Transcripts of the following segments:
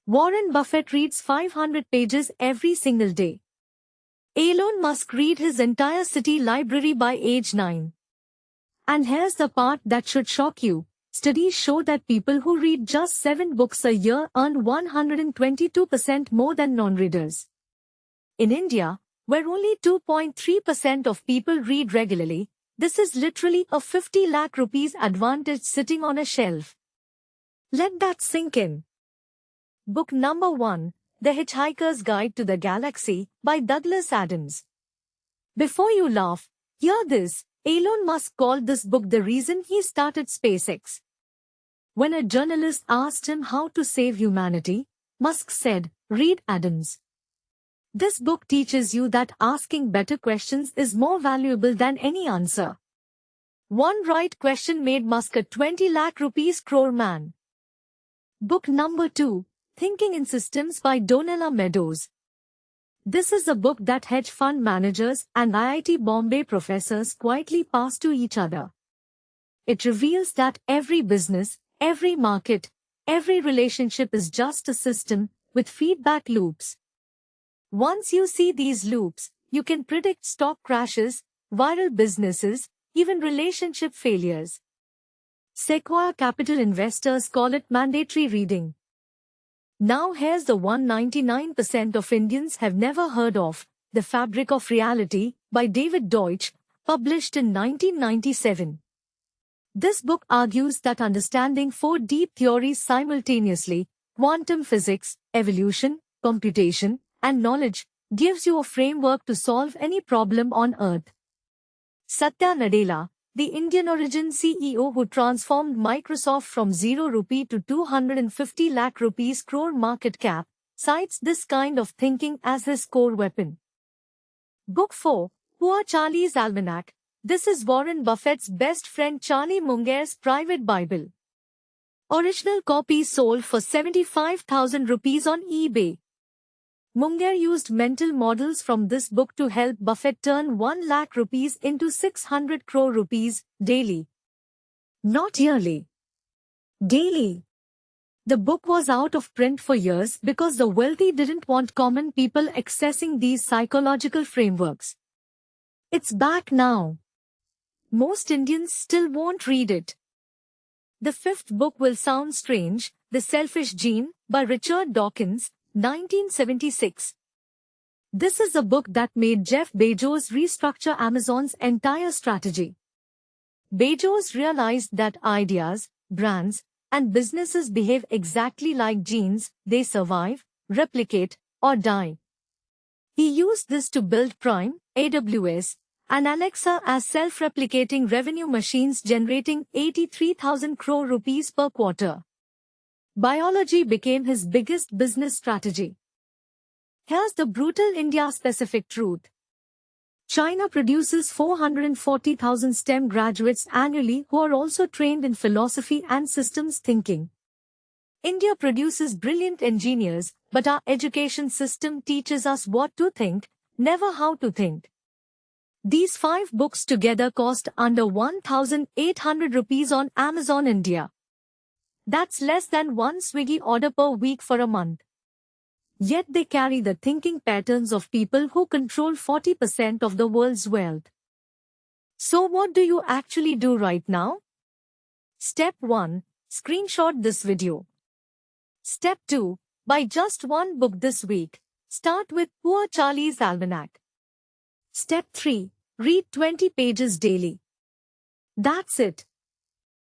Warren Buffett reads 500 pages every single day. Elon Musk read his entire city library by age 9. And here's the part that should shock you. Studies show that people who read just 7 books a year earn 122% more than non-readers. In India, where only 2.3% of people read regularly, this is literally a 50 lakh rupees advantage sitting on a shelf. Let that sink in. Book number 1, The Hitchhiker's Guide to the Galaxy by Douglas Adams. Before you laugh, hear this. Elon Musk called this book the reason he started SpaceX. When a journalist asked him how to save humanity, Musk said, "Read Adams. This book teaches you that asking better questions is more valuable than any answer." One right question made Musk a 20 lakh rupees crore man. Book number 2, Thinking in Systems by Donella Meadows. This is a book that hedge fund managers and IIT Bombay professors quietly pass to each other. It reveals that every business, every market, every relationship is just a system with feedback loops. Once you see these loops, you can predict stock crashes, viral businesses, even relationship failures. Sequoia Capital investors call it mandatory reading. Now here's the one 99% of Indians have never heard of, The Fabric of Reality, by David Deutsch, published in 1997. This book argues that understanding 4 deep theories simultaneously, quantum physics, evolution, computation, and knowledge, gives you a framework to solve any problem on Earth. Satya Nadella, the Indian-origin CEO who transformed Microsoft from 0 rupee to 250 lakh rupees crore market cap, cites this kind of thinking as his core weapon. Book 4, Poor Charlie's Almanac. This is Warren Buffett's best friend Charlie Munger's private Bible. Original copy sold for 75,000 rupees on eBay. Munger used mental models from this book to help Buffett turn 1 lakh rupees into 600 crore rupees daily. Not yearly. Daily. The book was out of print for years because the wealthy didn't want common people accessing these psychological frameworks. It's back now. Most Indians still won't read it. The 5th book will sound strange, The Selfish Gene, by Richard Dawkins, 1976. This is a book that made Jeff Bezos restructure Amazon's entire strategy. Bezos realized that ideas, brands, and businesses behave exactly like genes. They survive, replicate, or die. He used this to build Prime, AWS, and Alexa as self-replicating revenue machines generating 83,000 crore rupees per quarter. Biology became his biggest business strategy. Here's the brutal India-specific truth. China produces 440,000 STEM graduates annually who are also trained in philosophy and systems thinking. India produces brilliant engineers, but our education system teaches us what to think, never how to think. These 5 books together cost under 1,800 rupees on Amazon India. That's less than 1 Swiggy order per week for a month. Yet they carry the thinking patterns of people who control 40% of the world's wealth. So what do you actually do right now? Step 1. Screenshot this video. Step 2. Buy just 1 book this week. Start with Poor Charlie's Almanac. Step 3. Read 20 pages daily. That's it.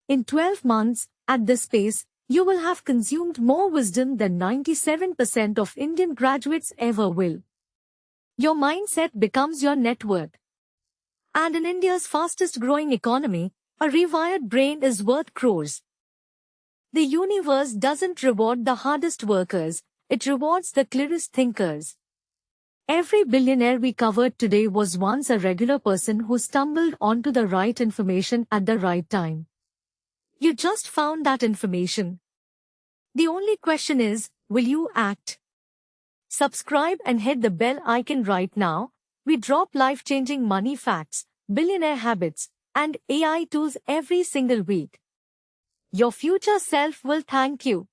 In 12 months, at this pace, you will have consumed more wisdom than 97% of Indian graduates ever will. Your mindset becomes your net worth. And in India's fastest growing economy, a rewired brain is worth crores. The universe doesn't reward the hardest workers, it rewards the clearest thinkers. Every billionaire we covered today was once a regular person who stumbled onto the right information at the right time. You just found that information. The only question is, will you act? Subscribe and hit the bell icon right now. We drop life-changing money facts, billionaire habits, and AI tools every single week. Your future self will thank you.